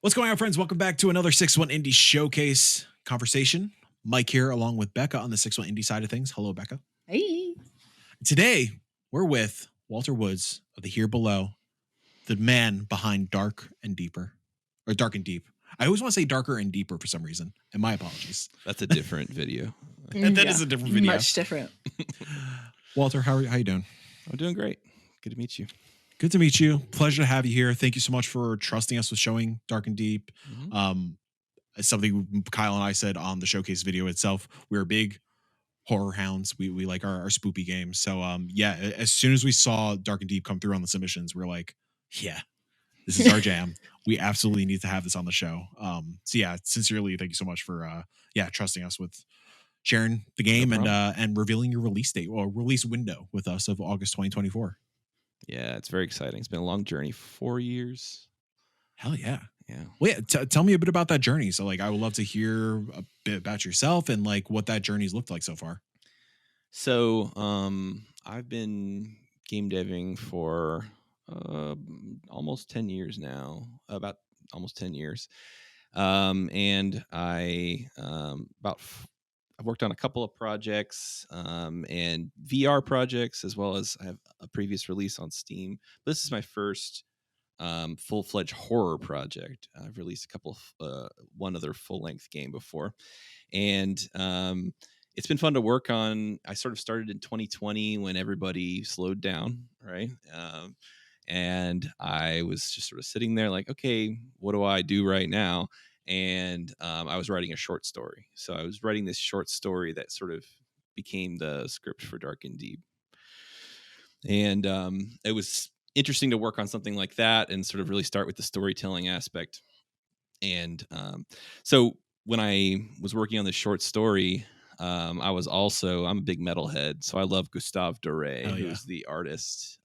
What's going on, friends? Welcome back to another 6-1 Indie Showcase conversation. Mike here, along with Becca on the 6-1 Indie side of things. Hello, Becca. Hey. Today, we're with Walter Woods of the Here Below, the man behind Dark and Deeper, or Dark and Deep. I always want to say Darker and Deeper for some reason, and my apologies. That's a different video. That is a different video. Much different. Walter, how you doing? I'm doing great. Good to meet you. Good to meet you. Pleasure to have you here. Thank you so much for trusting us with showing Dark and Deep. Mm-hmm. Something Kyle and I said on the showcase video itself. We're big horror hounds. We like our spoopy games. So yeah, as soon as we saw Dark and Deep come through on the submissions, we're like, yeah, this is our jam. We absolutely need to have this on the show. So yeah, sincerely, thank you so much for trusting us with sharing the game and revealing your release date or release window with us of August 2024. Yeah, it's very exciting. It's been a long journey, 4 years. Hell yeah. Yeah. Well, yeah, tell me a bit about that journey. So like, I would love to hear a bit about yourself and like what that journey's looked like so far. So I've been game deving for almost 10 years now, about almost 10 years. And I've worked on a couple of projects and VR projects, as well as I have a previous release on Steam. But this is my first full-fledged horror project. I've released a couple of one other full-length game before, and it's been fun to work on. I sort of started in 2020 when everybody slowed down, right? And I was just sort of sitting there like, okay, what do I do right now? And I was writing a short story. So I was writing this short story that sort of became the script for Dark and Deep. And it was interesting to work on something like that and sort of really start with the storytelling aspect. And so when I was working on this short story, I'm a big metalhead. So I love Gustave Doré, who's the artist.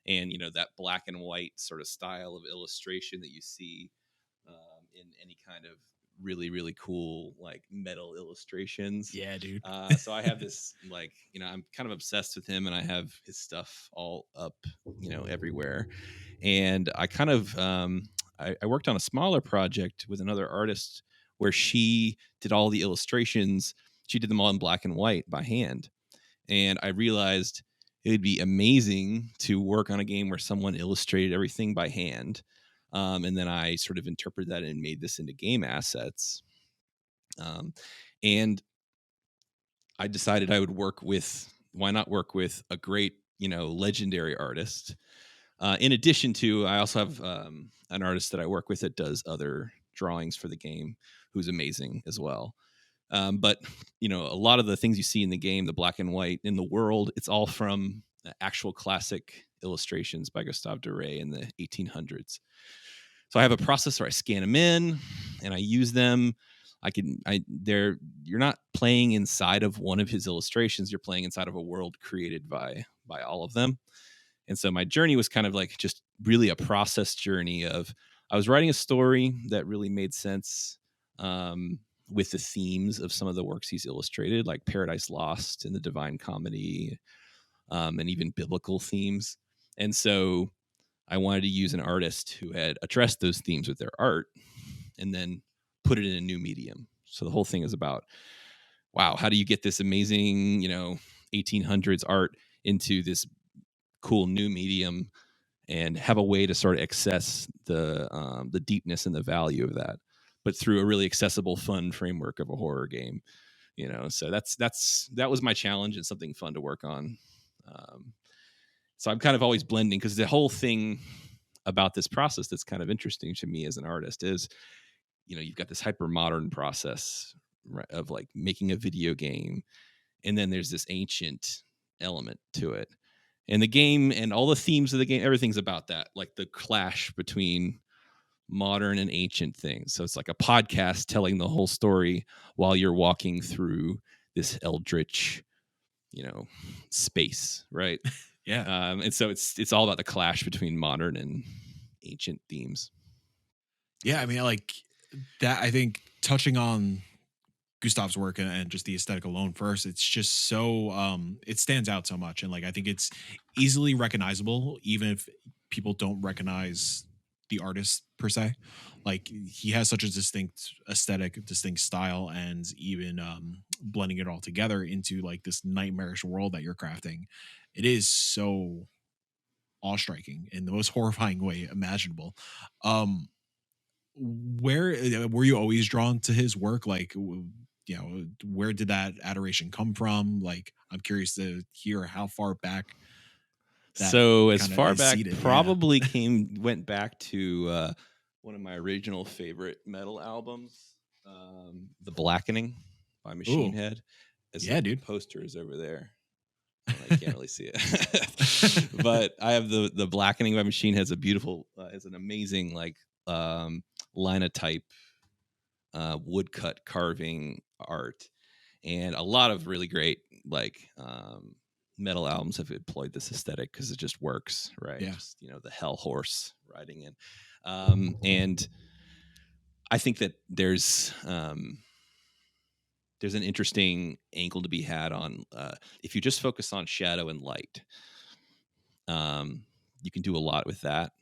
And, you know, that black and white sort of style of illustration that you see in any kind of really, really cool, like metal illustrations. Yeah, dude. So I have this, like, you know, I'm kind of obsessed with him and I have his stuff all up, you know, everywhere. And I kind of, I worked on a smaller project with another artist where she did all the illustrations. She did them all in black and white by hand. And I realized it would be amazing to work on a game where someone illustrated everything by hand. And then I sort of interpreted that and made this into game assets. And I decided I would why not work with a great, you know, legendary artist. In addition to, I also have an artist that I work with that does other drawings for the game, who's amazing as well. But, you know, a lot of the things you see in the game, the black and white in the world, it's all from actual classic illustrations by Gustave Doré in the 1800s. So I have a processor, I scan them in and I use them. You're not playing inside of one of his illustrations. You're playing inside of a world created by all of them. And so my journey was kind of like just really a process journey of, I was writing a story that really made sense with the themes of some of the works he's illustrated, like Paradise Lost and the Divine Comedy, and even biblical themes. And so I wanted to use an artist who had addressed those themes with their art and then put it in a new medium. So the whole thing is about, wow, how do you get this amazing, you know, 1800s art into this cool new medium and have a way to sort of access the deepness and the value of that, but through a really accessible, fun framework of a horror game, you know? So that was my challenge and something fun to work on. So I'm kind of always blending, because the whole thing about this process that's kind of interesting to me as an artist is, you know, you've got this hyper modern process, right, of like making a video game. And then there's this ancient element to it. And the game and all the themes of the game, everything's about that, like the clash between modern and ancient things. So it's like a podcast telling the whole story while you're walking through this eldritch, you know, space, right? Yeah. And so it's all about the clash between modern and ancient themes. Yeah, I mean, like that, I think touching on Gustav's work and just the aesthetic alone first, it's just so it stands out so much. And like I think it's easily recognizable, even if people don't recognize the artist per se. Like he has such a distinct aesthetic, distinct style, and even blending it all together into like this nightmarish world that you're crafting. It is so awe-striking in the most horrifying way imaginable. Um, where were you always drawn to his work? Like, you know, where did that adoration come from? Like, I'm curious to hear how far back that So as kind of far is back, seated. Yeah. probably went back to one of my original favorite metal albums, "The Blackening" by Machine Ooh, Head. As yeah, the dude. poster is over there. Well, I can't really see it, but I have the Blackening by Machine Head. Has a beautiful, has an amazing like linotype woodcut carving art, and a lot of really great like metal albums have employed this aesthetic because it just works, right? Yeah. Just the hell horse riding in, and I think that there's an interesting angle to be had on if you just focus on shadow and light. You can do a lot with that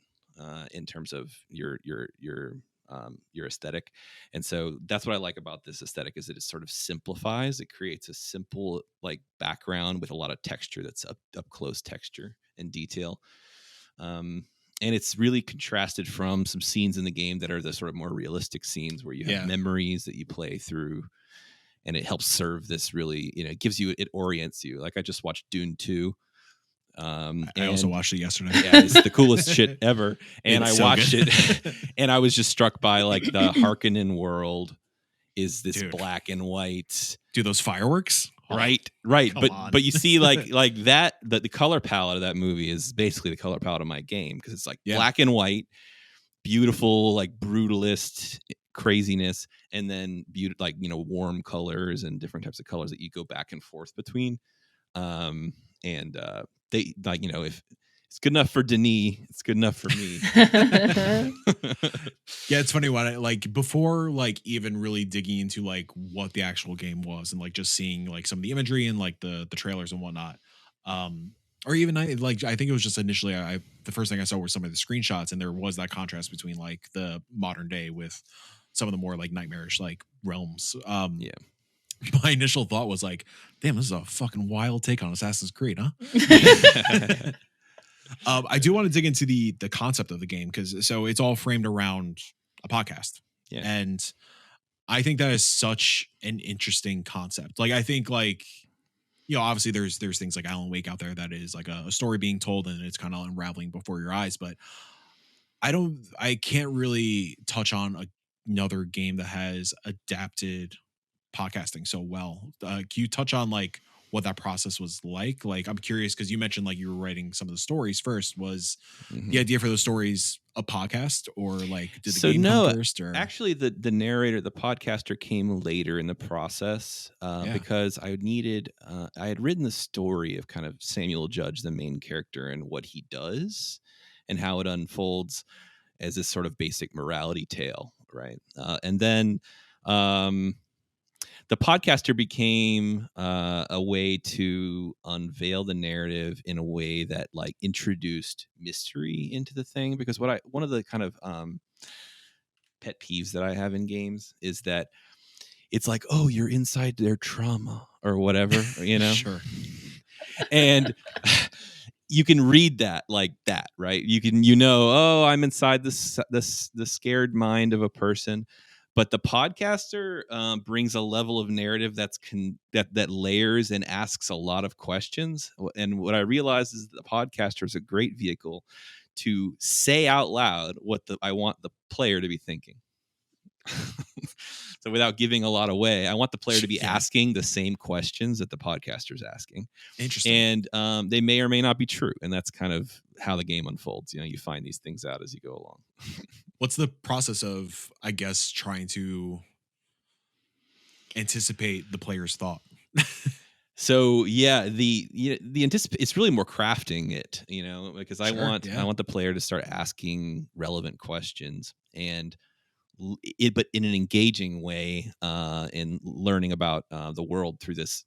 in terms of your aesthetic, and so that's what I like about this aesthetic is that it sort of simplifies. It creates a simple like background with a lot of texture that's up close texture and detail. And it's really contrasted from some scenes in the game that are the sort of more realistic scenes where you have Yeah. memories that you play through, and it helps serve this really, it gives you, it orients you. Like I just watched Dune 2. I also watched it yesterday. Yeah, it's the coolest shit ever. And It's I so watched good. it and I was just struck by like the Harkonnen world is this Dude. black and white. Do those fireworks? Oh, Right. come on. But you see like that the color palette of that movie is basically the color palette of my game because it's like black and white, beautiful, like brutalist craziness, and then like warm colors and different types of colors that you go back and forth between. And they like if it's good enough for Denis, it's good enough for me. Yeah, it's funny when I like before like even really digging into like what the actual game was and like just seeing like some of the imagery and like the trailers and whatnot. Or even I think it was just initially I the first thing I saw were some of the screenshots, and there was that contrast between like the modern day with some of the more like nightmarish like realms. Yeah. My initial thought was like, damn, this is a fucking wild take on Assassin's Creed, huh? I do want to dig into the concept of the game because so it's all framed around a podcast. Yeah. And I think that is such an interesting concept. Like I think like obviously there's things like Alan Wake out there that is like a story being told and it's kind of unraveling before your eyes, but I can't really touch on another game that has adapted podcasting so well. Can you touch on like what that process was like? Like, I'm curious because you mentioned like you were writing some of the stories first. Was the idea for those stories a podcast, or like did the game come first? Or actually, the narrator, the podcaster, came later in the process because I had written the story of kind of Samuel Judge, the main character, and what he does and how it unfolds as this sort of basic morality tale, right? And then the podcaster became a way to unveil the narrative in a way that like introduced mystery into the thing. Because one of the kind of pet peeves that I have in games is that it's like, oh, you're inside their trauma or whatever, Sure. And you can read that like that, right? You can, oh, I'm inside the scared mind of a person. But the podcaster brings a level of narrative that layers and asks a lot of questions. And what I realized is that the podcaster is a great vehicle to say out loud what I want the player to be thinking. So without giving a lot away, I want the player to be asking the same questions that the podcaster is asking. Interesting. And they may or may not be true. And that's kind of how the game unfolds. You find these things out as you go along. What's the process of, I guess, trying to anticipate the player's thought? So yeah, the it's really more crafting it, because I want the player to start asking relevant questions but in an engaging way, in learning about the world through this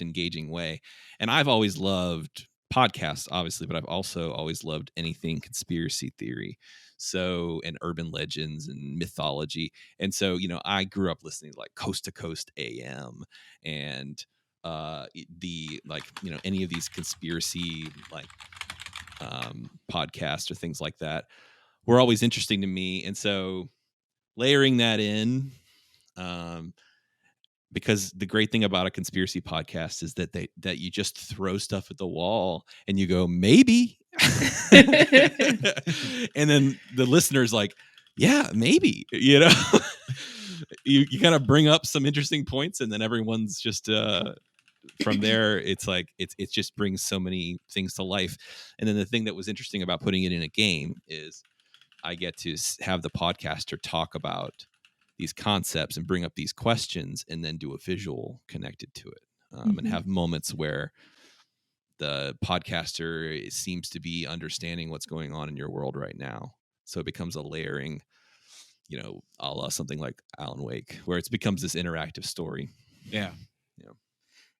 engaging way. And I've always loved podcasts, obviously, but I've also always loved anything conspiracy theory. So, and urban legends and mythology. And so, I grew up listening to like Coast to Coast AM and the like, any of these conspiracy like podcasts or things like that were always interesting to me. And so layering that in, because the great thing about a conspiracy podcast is that that you just throw stuff at the wall and you go, maybe. And then the listener's like, yeah, maybe, you kind of bring up some interesting points and then everyone's just from there it's like it just brings so many things to life. And then the thing that was interesting about putting it in a game is I get to have the podcaster talk about these concepts and bring up these questions and then do a visual connected to it, and have moments where the podcaster seems to be understanding what's going on in your world right now. So it becomes a layering, a la something like Alan Wake, where it becomes this interactive story. Yeah.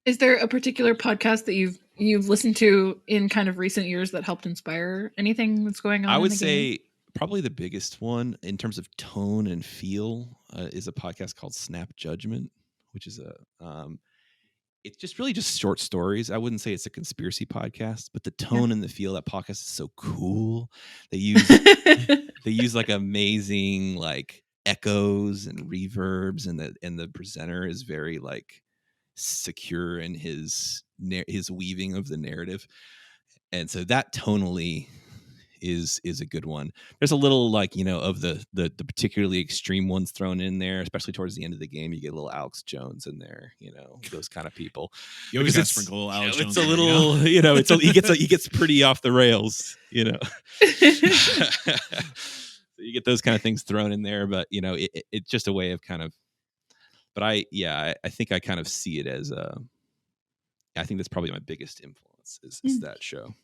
Is there a particular podcast that you've listened to in kind of recent years that helped inspire anything that's going on? I would in the say game? Probably the biggest one in terms of tone and feel is a podcast called Snap Judgment, which is it's just really just short stories. I wouldn't say it's a conspiracy podcast, but the tone and the feel of that podcast is so cool. They use like amazing like echoes and reverbs, and the presenter is very like secure in his weaving of the narrative, and so that tonally is a good one. There's a little like of the particularly extreme ones thrown in there, especially towards the end of the game. You get a little Alex Jones in there, those kind of people. You always got to sprinkle a little Alex Jones. It's a little, he gets pretty off the rails, So you get those kind of things thrown in there, but it's just a way of kind of. But I think I kind of see it as I think that's probably my biggest influence is that show.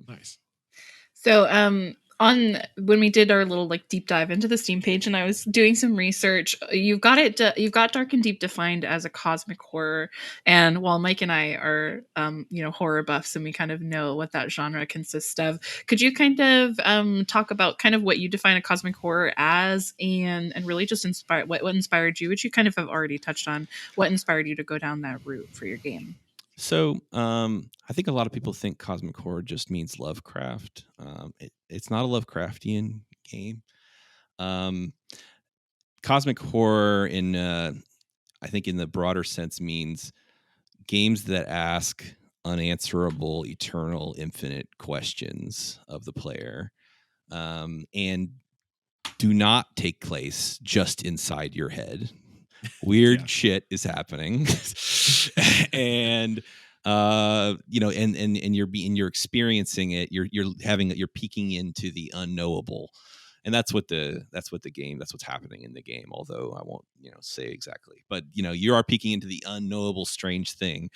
Nice. So, on when we did our little like deep dive into the Steam page, and I was doing some research, you've got Dark and Deep defined as a cosmic horror. And while Mike and I are, horror buffs, and we kind of know what that genre consists of, could you kind of talk about kind of what you define a cosmic horror as, and really just inspire what inspired you, which you kind of have already touched on, what inspired you to go down that route for your game? So I think a lot of people think cosmic horror just means Lovecraft. It's not a Lovecraftian game. Cosmic horror, I think in the broader sense, means games that ask unanswerable, eternal, infinite questions of the player, and do not take place just inside your head. Weird shit is happening, and you're experiencing it. You're peeking into the unknowable, and that's what's happening in the game. Although I won't say exactly, but you are peeking into the unknowable, strange thing.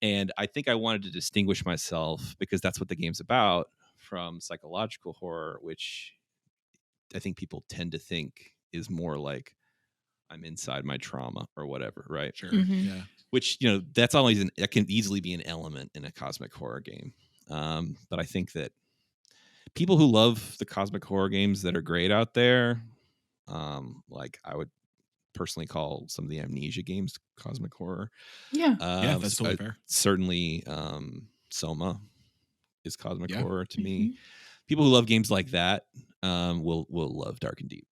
And I think I wanted to distinguish myself because that's what the game's about from psychological horror, which I think people tend to think is more like I'm inside my trauma or whatever, right? Sure. Mm-hmm. Yeah. Which that can easily be an element in a cosmic horror game. But I think that people who love the cosmic horror games that are great out there, like I would personally call some of the Amnesia games cosmic horror. Yeah. That's totally fair. Certainly, Soma is cosmic horror to me. Mm-hmm. People who love games like that will love Dark and Deep.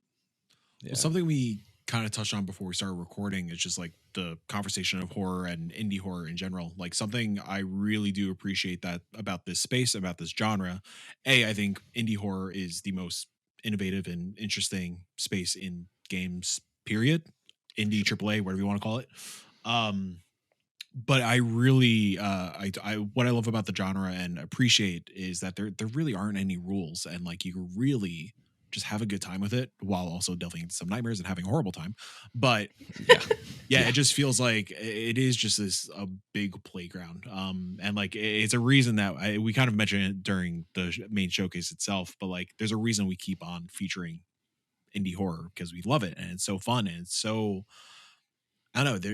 Yeah. Well, something we kind of touched on before we started recording is just like the conversation of horror and indie horror in general. Like something I really do appreciate that about this space, about this genre. I think indie horror is the most innovative and interesting space in games, period. Indie, AAA, whatever you want to call it. But I really, what I love about the genre and appreciate is that there really aren't any rules, and like you can really just have a good time with it while also delving into some nightmares and having a horrible time. But it just feels like it is just a big playground. And like it's a reason that we kind of mentioned it during the main showcase itself, but like there's a reason we keep on featuring indie horror because we love it and it's so fun and it's so, I don't know,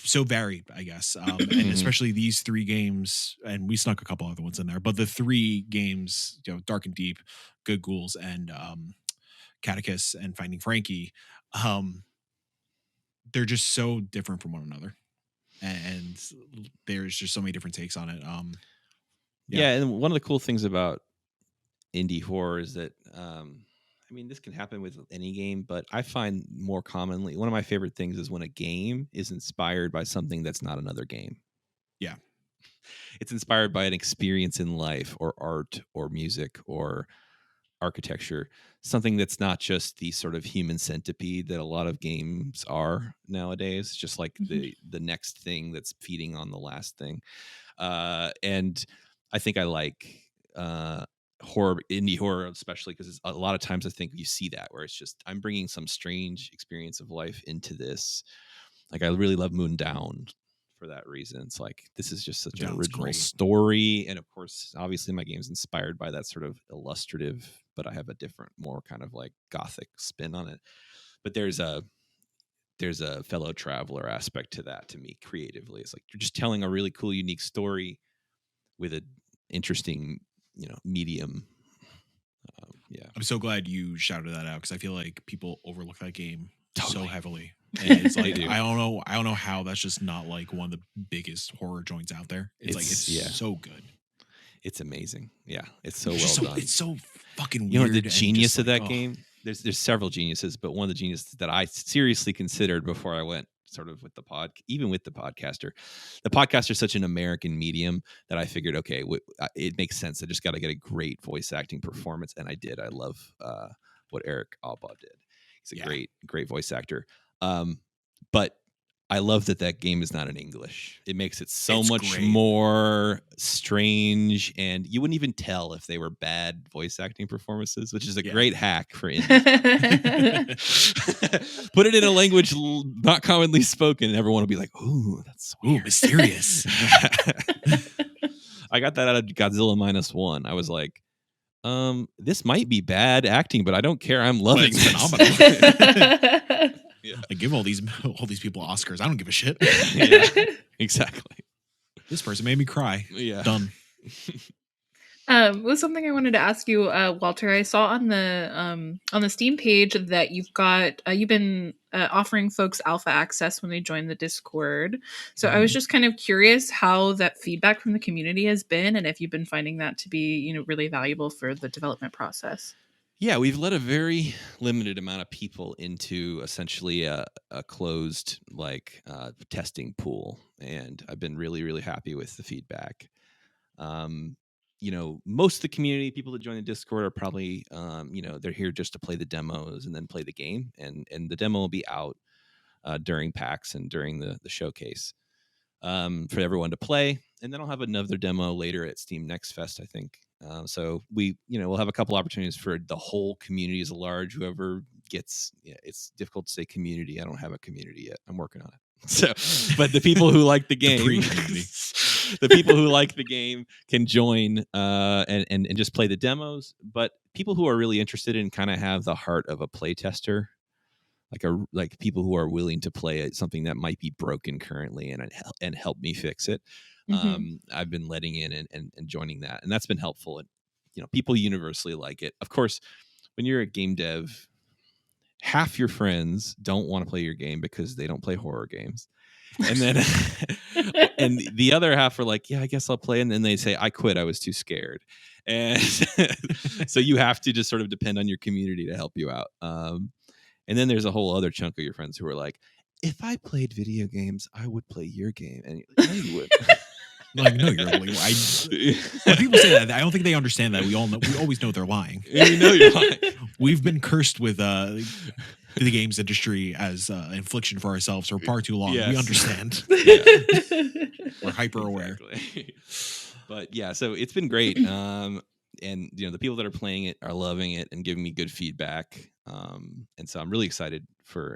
so varied, I guess. And especially these 3 games, and we snuck a couple other ones in there, but the 3 games, Dark and Deep, Good Ghouls, and Catechus and Finding Frankie, um, they're just so different from one another. And there's just so many different takes on it. Yeah, and one of the cool things about indie horror is that I mean, this can happen with any game, but I find more commonly one of my favorite things is when a game is inspired by something that's not another game. Yeah. It's inspired by an experience in life or art or music or architecture, something that's not just the sort of human centipede that a lot of games are nowadays, just like the next thing that's feeding on the last thing. And I think I like horror, indie horror, especially because a lot of times I think you see that where it's just I'm bringing some strange experience of life into this. Like I really love Moon Down for that reason. It's like this is just such an original story, and of course, obviously, my game's inspired by that sort of illustrative, but I have a different, more kind of like gothic spin on it. But there's a fellow traveler aspect to that to me creatively. It's like you're just telling a really cool, unique story with an interesting, medium. Yeah, I'm so glad you shouted that out because I feel like people overlook that game so heavily. And it's like I don't know how that's just not like one of the biggest horror joints out there. It's so good. It's amazing. Yeah, it's so well done. It's so fucking weird. You know the genius of that game? There's several geniuses, but one of the geniuses that I seriously considered before I went sort of with the even with the podcaster. The podcaster is such an American medium that I figured, okay, it makes sense. I just got to get a great voice acting performance, and I did. I love what Eric Alba did. He's a great voice actor. But I love that game is not in English. It makes it so much more strange, and you wouldn't even tell if they were bad voice acting performances, which is a great hack for indie. Put it in a language not commonly spoken, and everyone will be like, "Ooh, that's weird. Mysterious." I got that out of Godzilla -1. I was like, this might be bad acting, but I don't care. I'm loving it. Phenomenal. Yeah. I give all these people Oscars. I don't give a shit. Yeah, exactly. This person made me cry. Yeah. Done. Was something I wanted to ask you, Walter. I saw on the Steam page that you've been offering folks alpha access when they join the Discord. So I was just kind of curious how that feedback from the community has been, and if you've been finding that to be, really valuable for the development process. Yeah, we've let a very limited amount of people into essentially a closed testing pool, and I've been really, really happy with the feedback. Most of the community people that join the Discord are probably, they're here just to play the demos and then play the game, and the demo will be out during PAX and during the showcase for everyone to play, and then I'll have another demo later at Steam Next Fest, I think. So we'll have a couple opportunities for the whole community as a large. Whoever gets, it's difficult to say community. I don't have a community yet. I'm working on it. So, but the people who like the game, the people who like the game can join and just play the demos. But people who are really interested in kind of have the heart of a playtester, like people who are willing to play something that might be broken currently and help me fix it. I've been letting in and joining that, and that's been helpful. And people universally like it. Of course, when you're a game dev, half your friends don't want to play your game because they don't play horror games, and then and the other half are like, yeah, I guess I'll play, and then they say, I quit, I was too scared. And so you have to just sort of depend on your community to help you out. And then there's a whole other chunk of your friends who are like, if I played video games, I would play your game. And no, you would. Like, no, you're lying. When people say that, I don't think they understand that. We always know they're lying. We know you're lying. We've been cursed with the games industry as infliction for ourselves for far too long. Yes. We understand. We're hyper aware. Exactly. But yeah, so it's been great. And the people that are playing it are loving it and giving me good feedback. And so I'm really excited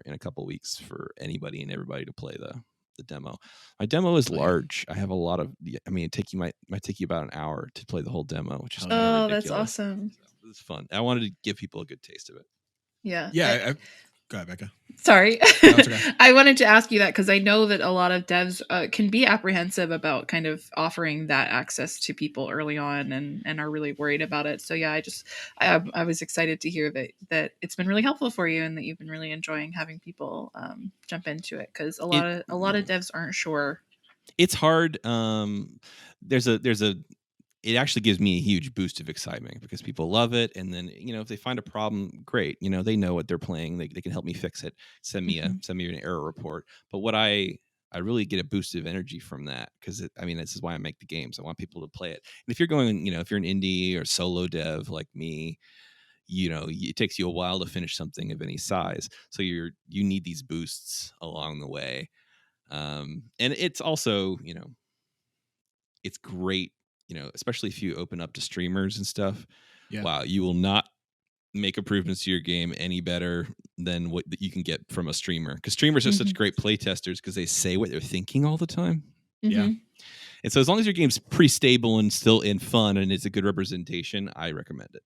in a couple of weeks for anybody and everybody to play the demo. My demo is large. I have a lot of. I mean, it might take you about an hour to play the whole demo, which is that's awesome. So it's fun. I wanted to give people a good taste of it. Yeah. Yeah. Go ahead, Becca. Sorry. No, it's okay. I wanted to ask you that because I know that a lot of devs can be apprehensive about kind of offering that access to people early on and are really worried about it. So yeah, I was excited to hear that it's been really helpful for you and that you've been really enjoying having people jump into it, because a lot of devs aren't sure. It's hard. There's a it actually gives me a huge boost of excitement because people love it. And then, if they find a problem, great. They know what they're playing. They can help me fix it. Send me an error report. But what I really get a boost of energy from that, because this is why I make the games. I want people to play it. And if you're going, if you're an indie or solo dev like me, it takes you a while to finish something of any size. So you need these boosts along the way. And it's also, it's great, especially if you open up to streamers and stuff. Yeah. Wow, you will not make improvements to your game any better than what you can get from a streamer, because streamers are such great play testers because they say what they're thinking all the time. Yeah. And so as long as your game's pretty stable and still in fun and it's a good representation, I recommend it.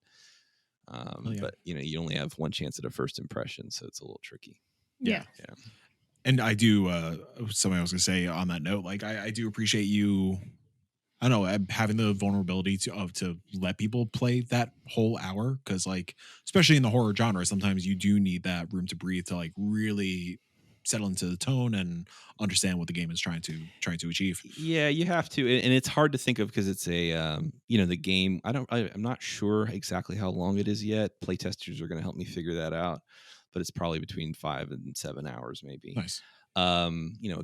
But you only have one chance at a first impression, so it's a little tricky. Yeah. And I do something I was gonna say on that note, like I do appreciate you, I don't know, having the vulnerability to let people play that whole hour, because like especially in the horror genre, sometimes you do need that room to breathe to like really settle into the tone and understand what the game is trying to achieve. Yeah, you have to, and it's hard to think of because it's a the game. I'm not sure exactly how long it is yet. Playtesters are going to help me figure that out, but it's probably between 5 and 7 hours, maybe. Nice. A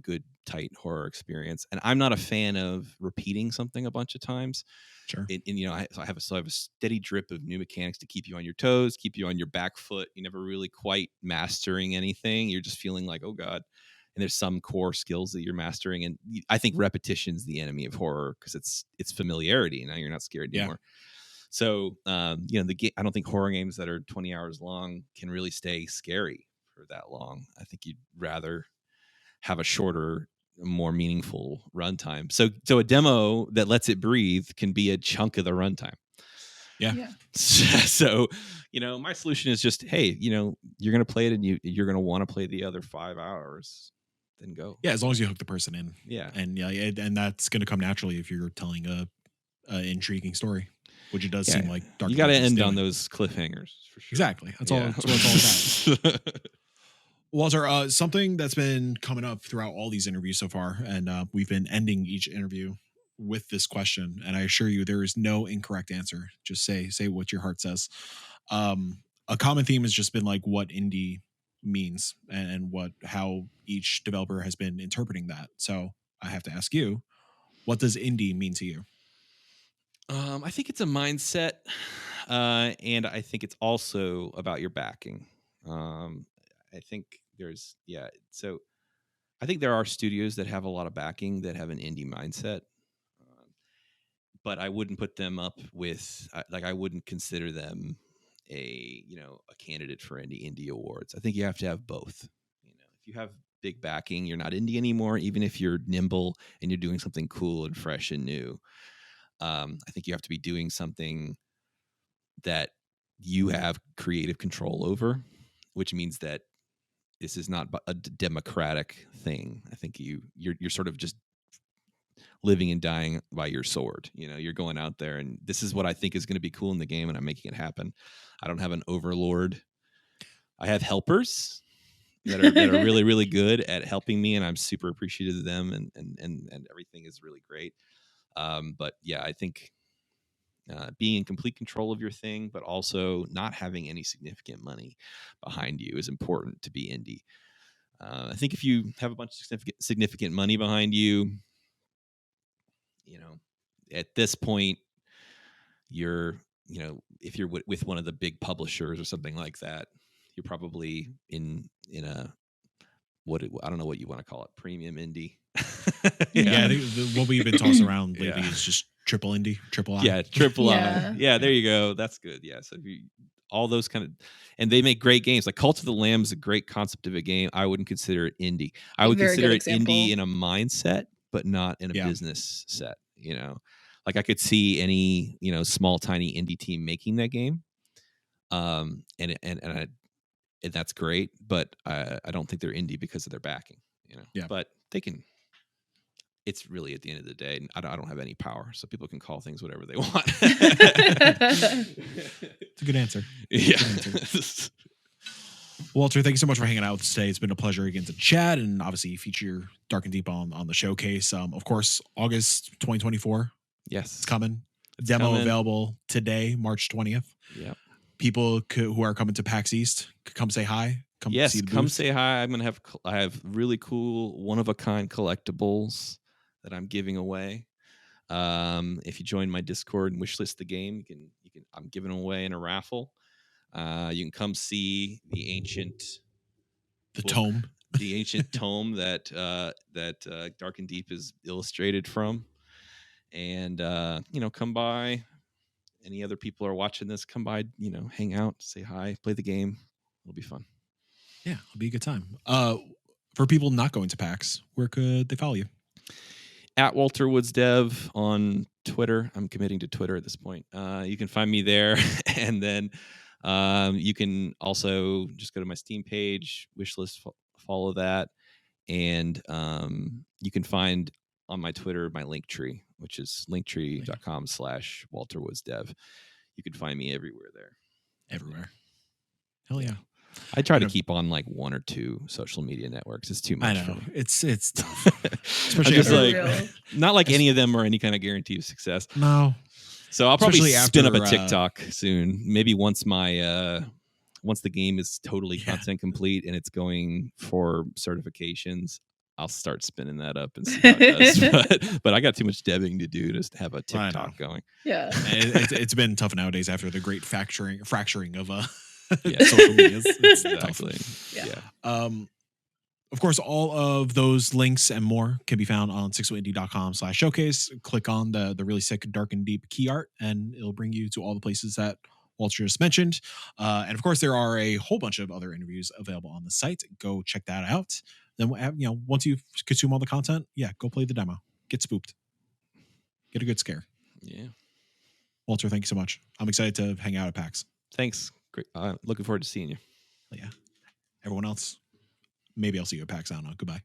good tight horror experience. And I'm not a fan of repeating something a bunch of times. Sure. I have a steady drip of new mechanics to keep you on your toes, keep you on your back foot. You're never really quite mastering anything. You're just feeling like, oh God. And there's some core skills that you're mastering. And I think repetition's the enemy of horror, because it's familiarity. Now you're not scared anymore. So, the game, I don't think horror games that are 20 hours long can really stay scary for that long. I think you'd rather have a shorter, more meaningful runtime. So a demo that lets it breathe can be a chunk of the runtime. Yeah. So, my solution is just, hey, you're going to play it and you're going to want to play the other 5 hours, then go. Yeah, as long as you hook the person in. Yeah. And that's going to come naturally if you're telling a intriguing story, which it does seem like Dark You got to Knight is end on doing. those cliffhangers for sure. Exactly. That's what it's all about. Walter, something that's been coming up throughout all these interviews so far, and we've been ending each interview with this question, and I assure you there is no incorrect answer. Just say what your heart says. A common theme has just been like what indie means and how each developer has been interpreting that. So I have to ask you, what does indie mean to you? I think it's a mindset, and I think it's also about your backing. I think so I think there are studios that have a lot of backing that have an indie mindset, but I wouldn't put them up with, I wouldn't consider them a candidate for any indie awards. I think you have to have both. If you have big backing, you're not indie anymore, even if you're nimble and you're doing something cool and fresh and new. I think you have to be doing something that you have creative control over, which means that this is not a democratic thing. I think you're sort of just living and dying by your sword. You're going out there and this is what I think is going to be cool in the game, and I'm making it happen. I don't have an overlord. I have helpers that are really, really good at helping me, and I'm super appreciative of them, and everything is really great. But yeah, I think being in complete control of your thing, but also not having any significant money behind you is important to be indie. I think if you have a bunch of significant money behind you, at this point, you're, if you're with one of the big publishers or something like that, you're probably in a, I don't know what you want to call it, premium indie. Yeah, I think what we've been tossing around lately is just triple indie, triple I. Yeah, triple I. Yeah, there you go. That's good. Yeah, so all those kind of, and they make great games. Like Cult of the Lamb is a great concept of a game. I wouldn't consider it indie. I would consider it indie in a mindset, but not in a business set. Like I could see any small tiny indie team making that game, and and that's great. But I don't think they're indie because of their backing. Yeah. But they can. It's really at the end of the day, I don't have any power, so people can call things whatever they want. It's a good answer. Yeah. Good answer. Walter, thank you so much for hanging out with us today. It's been a pleasure again to chat and obviously feature Dark and Deep on the showcase. Of course, August 2024. Yes, It's coming. It's Demo coming. available today, March 20th. Yep. People who are coming to PAX East, come say hi. Come see the come booth. say hi. I have really cool one of a kind collectibles that I'm giving away. If you join my Discord and wishlist the game, you can I'm giving away in a raffle. You can come see the ancient tome. The ancient tome that Dark and Deep is illustrated from. And come by. Any other people are watching this, come by, hang out, say hi, play the game. It'll be fun. Yeah, it'll be a good time. For people not going to PAX, where could they follow you? At Walter Woods Dev on Twitter. I'm committing to Twitter at this point. You can find me there. And then you can also just go to my Steam page, wishlist, follow that. And you can find on my Twitter my link tree, which is linktree.com/Walter Woods Dev. You can find me everywhere there. Everywhere. Hell yeah. I try to keep on like one or two social media networks. It's too much. I know. For me. It's tough. Especially just after, not like any of them are any kind of guarantee of success. No. So I'll probably spin up a after, TikTok soon. Maybe once once the game is totally content complete and it's going for certifications, I'll start spinning that up and see how it does. But I got too much debbing to do to have a TikTok going. Yeah. It's been tough nowadays after the great fracturing of social medias. It's Exactly. Yeah. Of course, all of those links and more can be found on sixoneindie.com/showcase. Click on the really sick Dark and Deep key art, and it'll bring you to all the places that Walter just mentioned. And of course, there are a whole bunch of other interviews available on the site. Go check that out. Then, once you consume all the content, go play the demo. Get spooked. Get a good scare. Yeah. Walter, thank you so much. I'm excited to hang out at PAX. Thanks. Great. Looking forward to seeing you. Yeah. Everyone else, maybe I'll see you at PAX. I don't know. Goodbye.